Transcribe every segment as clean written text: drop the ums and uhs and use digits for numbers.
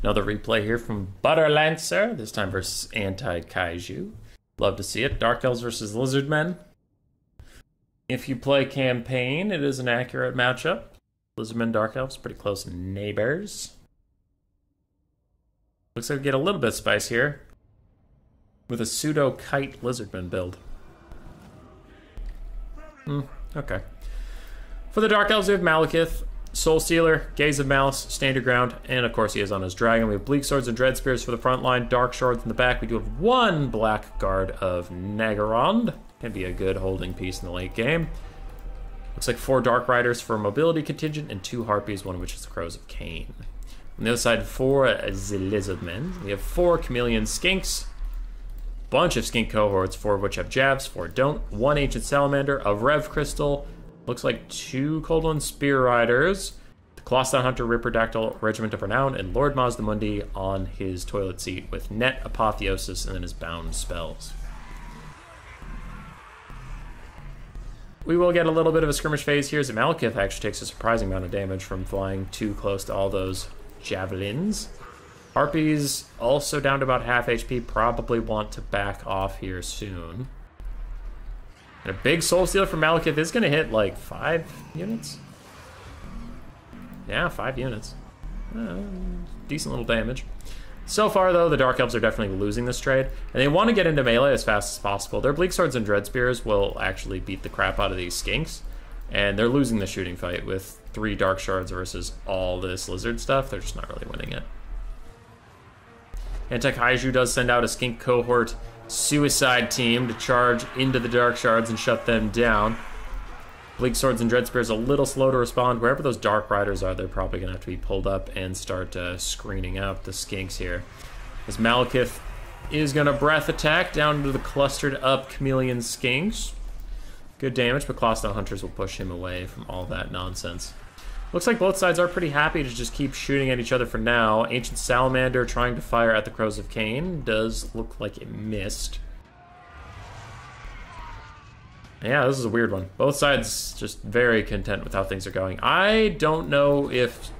Another replay here from Butterlancer, this time versus Anti-Kaiju. Love to see it. Dark Elves versus Lizardmen. If you play campaign, it is an accurate matchup. Lizardmen, Dark Elves, pretty close neighbors. Looks like we get a little bit of spice here with a pseudo-kite Lizardman build. Okay. For the Dark Elves, we have Malekith, Soul Stealer, Gaze of Malice, Stand Your Ground, and of course he is on his dragon. We have Bleak Swords and Dread Spears for the front line, Dark Shards in the back. We do have one Black Guard of Nagarond. Can be a good holding piece in the late game. Looks like 4 Dark Riders for mobility contingent and 2 Harpies, one of which is the Crows of Cain. On the other side, 4 Lizardmen. We have 4 Chameleon Skinks, bunch of Skink cohorts, 4 of which have jabs, 4 don't. 1 Ancient Salamander, a Rev Crystal, looks like 2 Cold One Spear Riders, the Colossus Hunter, Ripperdactyl, Regiment of Renown, and Lord Mazdamundi on his toilet seat with Net, Apotheosis, and then his bound spells. We will get a little bit of a skirmish phase here as Malekith actually takes a surprising amount of damage from flying too close to all those javelins. Harpies also down to about half HP, probably want to back off here soon. And a big Soul Stealer from Malekith is going to hit like 5 units. Yeah, 5 units. Decent little damage. So far, though, the Dark Elves are definitely losing this trade, and they want to get into melee as fast as possible. Their Bleak Swords and Dread Spears will actually beat the crap out of these Skinks, and they're losing the shooting fight with 3 Dark Shards versus all this Lizard stuff. They're just not really winning it. Anti-Kaiju does send out a Skink cohort suicide team to charge into the Dark Shards and shut them down. Bleak Swords and Dread Spears a little slow to respond. Wherever those Dark Riders are, they're probably going to have to be pulled up and start screening out the Skinks here. As Malekith is going to breath attack down into the clustered up Chameleon Skinks. Good damage, but Colossus Hunters will push him away from all that nonsense. Looks like both sides are pretty happy to just keep shooting at each other for now. Ancient Salamander trying to fire at the Crows of Cain does look like it missed. Yeah, this is a weird one. Both sides just very content with how things are going. I don't know if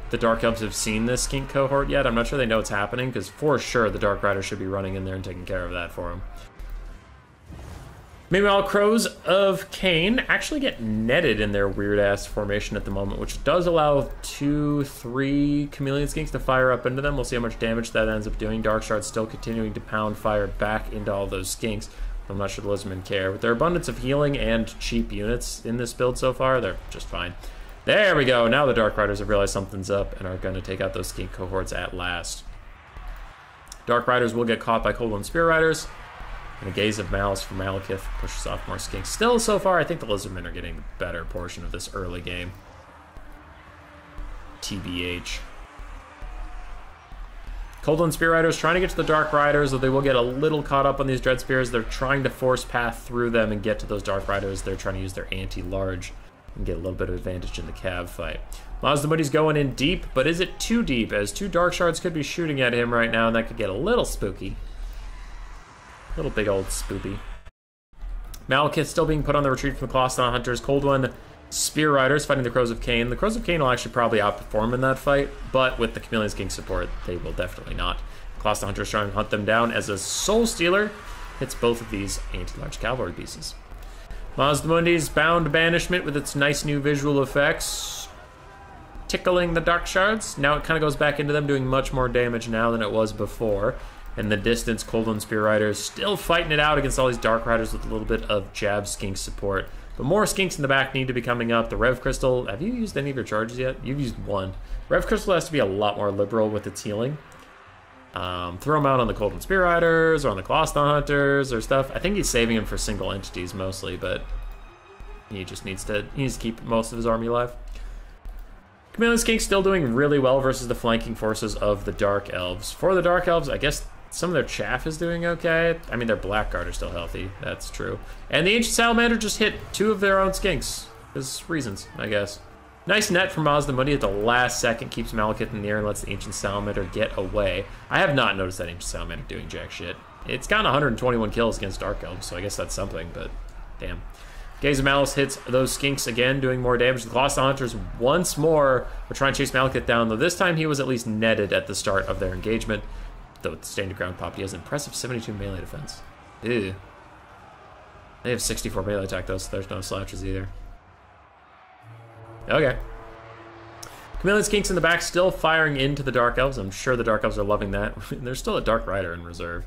the Dark Elves have seen this Skink cohort yet. I'm not sure they know what's happening, because for sure the Dark Rider should be running in there and taking care of that for him. Meanwhile, Crows of Cain actually get netted in their weird-ass formation at the moment, which does allow 2-3 Chameleon Skinks to fire up into them. We'll see how much damage that ends up doing. Dark Shards still continuing to pound fire back into all those Skinks. I'm not sure the Lizardmen care. With their abundance of healing and cheap units in this build so far, they're just fine. There we go. Now the Dark Riders have realized something's up and are going to take out those Skink cohorts at last. Dark Riders will get caught by Cold One Spear Riders. And a Gaze of Malice from Malekith pushes off more Skinks. Still, so far, I think the Lizardmen are getting the better portion of this early game. TBH. Cold One Spear Riders trying to get to the Dark Riders, though they will get a little caught up on these Dread Spears. They're trying to force path through them and get to those Dark Riders. They're trying to use their anti-large and get a little bit of advantage in the cab fight. Mazdamundi's going in deep, but is it too deep? As 2 Dark Shards could be shooting at him right now, and that could get a little spooky. Little big old spoopy. Malekith still being put on the retreat from the Colossus Hunters. Cold One Spear Riders fighting the Crows of Cain. The Crows of Cain will actually probably outperform in that fight, but with the Chameleon Skink support, they will definitely not. Colossus Hunters trying to hunt them down as a Soul Stealer hits both of these anti-large cavalry pieces. Mazdamundi's Bound Banishment with its nice new visual effects, tickling the Dark Shards. Now it kind of goes back into them, doing much more damage now than it was before. In the distance, Cold One Spear Riders still fighting it out against all these Dark Riders with a little bit of jab Skink support. But more Skinks in the back need to be coming up. The Rev Crystal, have you used any of your charges yet? You've used 1. Rev Crystal has to be a lot more liberal with its healing. Throw them out on the Cold One Spear Riders or on the Colossus Hunters or stuff. I think he's saving them for single entities mostly, but he just needs to keep most of his army alive. Chameleon Skink still doing really well versus the flanking forces of the Dark Elves. For the Dark Elves, I guess some of their chaff is doing okay. I mean, their Blackguard are still healthy. That's true. And the Ancient Salamander just hit 2 of their own Skinks. There's reasons, I guess. Nice net from Mazdamundi at the last second. Keeps Malekith in the air and lets the Ancient Salamander get away. I have not noticed that Ancient Salamander doing jack shit. It's gotten 121 kills against Dark Elves, so I guess that's something, but damn. Gaze of Malice hits those skinks again, doing more damage. The Colossus Hunters once more are trying to chase Malekith down, though this time he was at least netted at the start of their engagement. Though with the standard ground pop, he has an impressive 72 melee defense. Ew. They have 64 melee attack though, so there's no slashes either. Okay. Chameleon Skinks in the back still firing into the Dark Elves. I'm sure the Dark Elves are loving that. There's still a Dark Rider in reserve.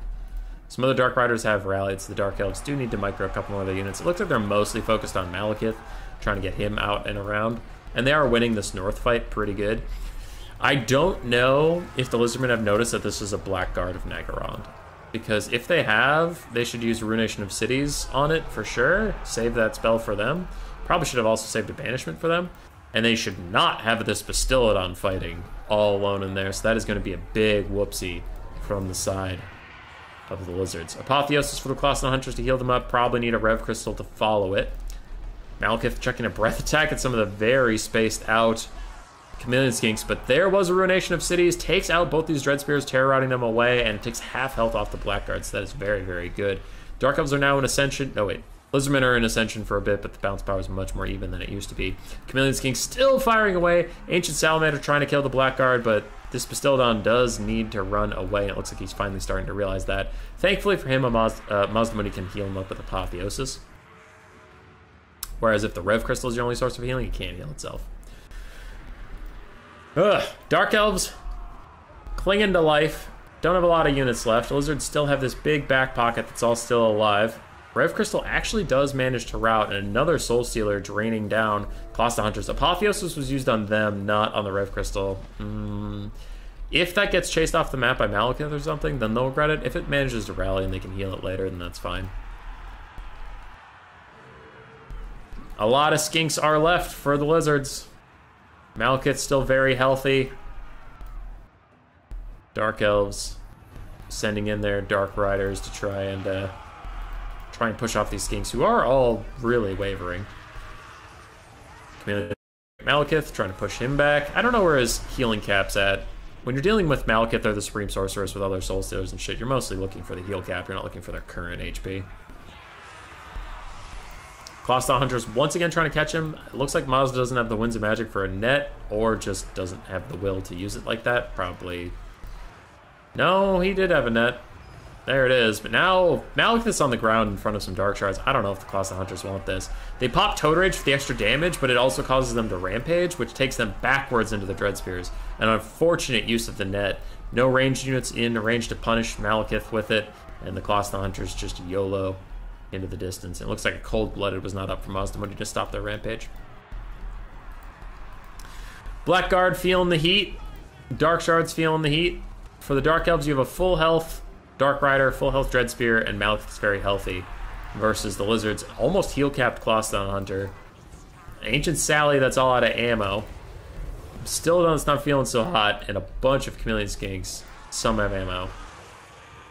Some other Dark Riders have rallied, so the Dark Elves do need to micro a couple more of their units. It looks like they're mostly focused on Malekith, trying to get him out and around. And they are winning this north fight pretty good. I don't know if the Lizardmen have noticed that this is a Blackguard of Naggarond. Because if they have, they should use Ruination of Cities on it for sure. Save that spell for them. Probably should have also saved a Banishment for them. And they should not have this Bastillodon fighting all alone in there. So that is going to be a big whoopsie from the side of the Lizards. Apotheosis for the Colossus Hunters to heal them up. Probably need a Rev Crystal to follow it. Malekith checking a breath attack at some of the very spaced out Chameleon Skinks, but there was a Ruination of Cities, takes out both these Dread Spears, terror-routing them away, and takes half health off the Blackguards. So that is very, very good. Dark Elves are now in Ascension. No, wait. Lizardmen are in Ascension for a bit, but the bounce power is much more even than it used to be. Chameleon Skinks still firing away. Ancient Salamander trying to kill the Blackguard, but this Bastillodon does need to run away, and it looks like he's finally starting to realize that. Thankfully for him, Mazdamundi can heal him up with Apotheosis. Whereas if the Rev Crystal is your only source of healing, it can't heal itself. Ugh. Dark Elves clinging to life. Don't have a lot of units left. Lizards still have this big back pocket that's all still alive. Rev Crystal actually does manage to rout, and another Soul Stealer draining down Colossus Hunters. Apotheosis was used on them, not on the Rev Crystal. If that gets chased off the map by Malekith or something, then they'll regret it. If it manages to rally and they can heal it later, then that's fine. A lot of Skinks are left for the Lizards. Malekith's still very healthy. Dark Elves sending in their Dark Riders to try and push off these Skinks, who are all really wavering. Malekith trying to push him back. I don't know where his healing cap's at. When you're dealing with Malekith or the Supreme Sorceress with other Soul Stealers and shit, you're mostly looking for the heal cap. You're not looking for their current HP. Colossus Hunters once again trying to catch him. It looks like Mazda doesn't have the Winds of Magic for a net, or just doesn't have the will to use it like that. Probably. No, he did have a net. There it is. But now Malekith's on the ground in front of some Dark Shards. I don't know if the Colossus Hunters want this. They pop Toad Rage for the extra damage, but it also causes them to rampage, which takes them backwards into the Dread Spears. An unfortunate use of the net. No ranged units in range to punish Malekith with it, and the Colossus Hunters just YOLO into the distance. It looks like a Cold-Blooded was not up for Mazdamundi to stop their rampage. Blackguard feeling the heat. Dark Shards feeling the heat. For the Dark Elves, you have a full health Dark Rider, full health Dread Spear, and Malekith's very healthy. Versus the Lizards, almost heal-capped Colossus Hunter. Ancient Sally, that's all out of ammo. Bastillodon's not feeling so hot, and a bunch of Chameleon Skinks. Some have ammo.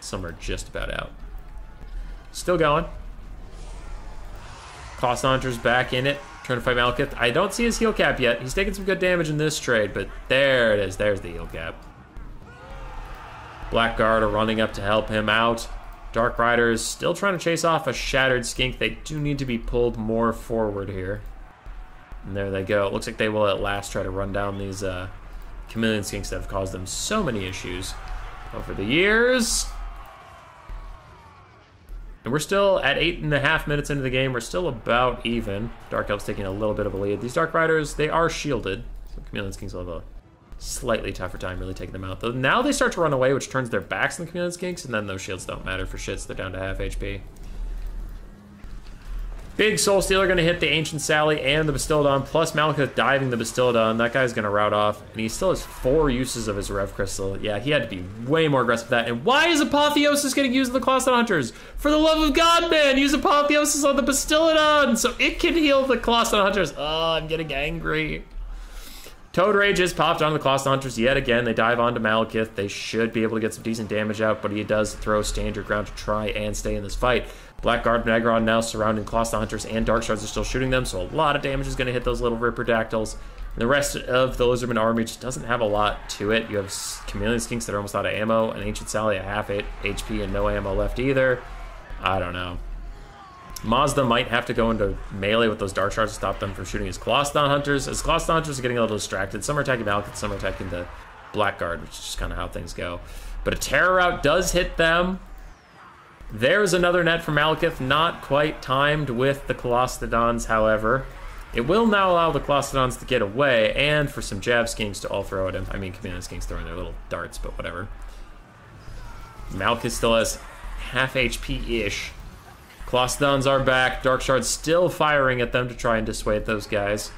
Some are just about out. Still going. Colossus Hunter's back in it, trying to fight Malekith. I don't see his heal cap yet. He's taking some good damage in this trade, but there it is. There's the heal cap. Blackguard are running up to help him out. Dark Riders still trying to chase off a shattered Skink. They do need to be pulled more forward here. And there they go. It looks like they will at last try to run down these Chameleon Skinks that have caused them so many issues over the years. And we're still at 8.5 minutes into the game. We're still about even. Dark Elves taking a little bit of a lead. These Dark Riders, they are shielded. So Chameleon Skinks will have a slightly tougher time really taking them out. Though now they start to run away, which turns their backs on the Chameleon Skinks, and then those shields don't matter for shit, so they're down to half HP. Big Soul Stealer going to hit the Ancient Sally and the Bastillodon, plus Malekith diving the Bastillodon. That guy's going to rout off, and he still has 4 uses of his Rev Crystal. Yeah, he had to be way more aggressive with that. And why is Apotheosis getting used in the Colossus Hunters? For the love of God, man, use Apotheosis on the Bastillodon so it can heal the Colossus Hunters. Oh, I'm getting angry. Toad Rage is popped on the Colossus Hunters yet again. They dive onto Malekith. They should be able to get some decent damage out, but he does throw standard ground to try and stay in this fight. Blackguard and Naggarond now surrounding Colossus Hunters, and Dark Shards are still shooting them, so a lot of damage is going to hit those little Ripperdactyls. And the rest of the Lizardman army just doesn't have a lot to it. You have Chameleon Skinks that are almost out of ammo, and Ancient Sally at half HP and no ammo left either. I don't know. Mazda might have to go into melee with those Dark Shards to stop them from shooting his Colossadon Hunters. As Colossadon Hunters are getting a little distracted, some are attacking Malekith, some are attacking the Blackguard, which is just kind of how things go. But a Terror Route does hit them. There's another net from Malekith, not quite timed with the Colossadons, however. It will now allow the Colossadons to get away, and for some jab skinks to all throw at him. I mean, Chameleon Skinks throwing their little darts, but whatever. Malekith still has half HP-ish. Colossadons are back. Dark Shard's still firing at them to try and dissuade those guys.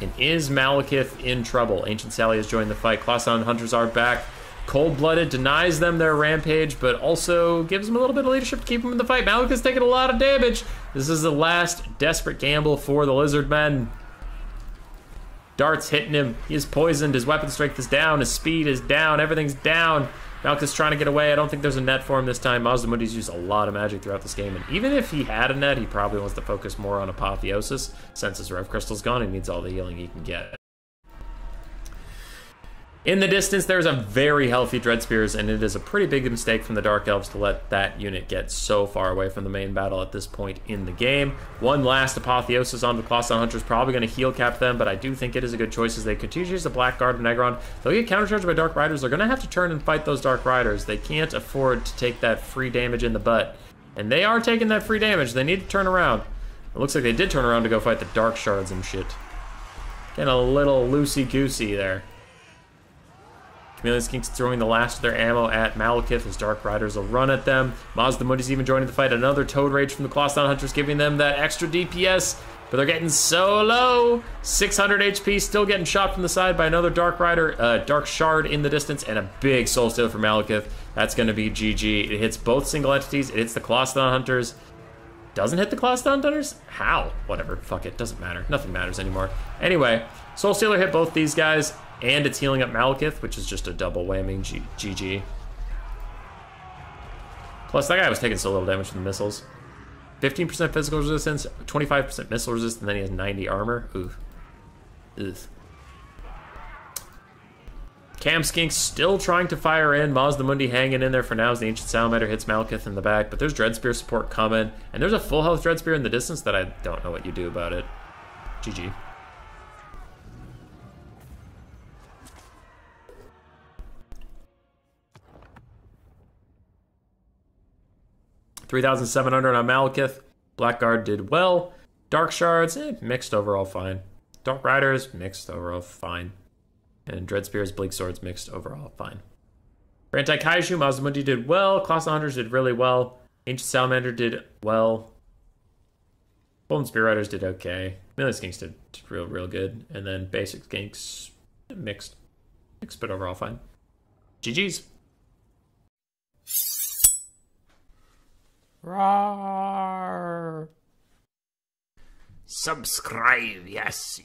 And is Malekith in trouble? Ancient Sally has joined the fight. Colossadon Hunters are back. Cold-Blooded denies them their rampage, but also gives them a little bit of leadership to keep them in the fight. Malekith's taking a lot of damage. This is the last desperate gamble for the Lizard Men. Darts hitting him. He is poisoned. His weapon strength is down. His speed is down. Everything's down. Malekith's trying to get away. I don't think there's a net for him this time. Mazdamundi's used a lot of magic throughout this game, and even if he had a net, he probably wants to focus more on Apotheosis. Since his Rev Crystal's gone, he needs all the healing he can get. In the distance, there's a very healthy Dread Spears, and it is a pretty big mistake from the Dark Elves to let that unit get so far away from the main battle at this point in the game. One last Apotheosis on the Colossadon Hunter is probably going to heal cap them, but I do think it is a good choice as they continue to use the Blackguard and Negron. They'll get countercharged by Dark Riders. They're going to have to turn and fight those Dark Riders. They can't afford to take that free damage in the butt. And they are taking that free damage. They need to turn around. It looks like they did turn around to go fight the Dark Shards and shit. Getting a little loosey-goosey there. Chameleon Skinks throwing the last of their ammo at Malekith as Dark Riders will run at them. Mazdamundi's even joining the fight. Another Toad Rage from the Colossadon Hunters giving them that extra DPS, but they're getting so low. 600 HP, still getting shot from the side by another Dark Rider, Dark Shard in the distance, and a big Soul Steal for Malekith. That's going to be GG. It hits both single entities. It hits the Colossadon Hunters. Doesn't hit the Colossadon Hunters? How? Whatever. Fuck it. Doesn't matter. Nothing matters anymore. Anyway, Soul Stealer hit both these guys. And it's healing up Malekith, which is just a double whammy. GG. Plus, that guy was taking so little damage from the missiles. 15% physical resistance, 25% missile resistance, and then he has 90 armor. Oof. Ugh. Cam Skink's still trying to fire in. Mazdamundi hanging in there for now as the Ancient Salamander hits Malekith in the back. But there's Dread Spear support coming. And there's a full health Dread Spear in the distance that I don't know what you do about it. GG. 3,700 on Malekith. Blackguard did well. Dark Shards, mixed overall fine. Dark Riders, mixed overall fine. And Dread Spears, Bleak Swords, mixed overall fine. For Anti-Kaiju, Mazdamundi did well. Colossadon Hunters did really well. Ancient Salamander did well. Golden Spear Riders did okay. Chameleon Skinks did real good. And then Basic Skinks, mixed. Mixed, but overall fine. GG's. Roar. Subscribe, yes.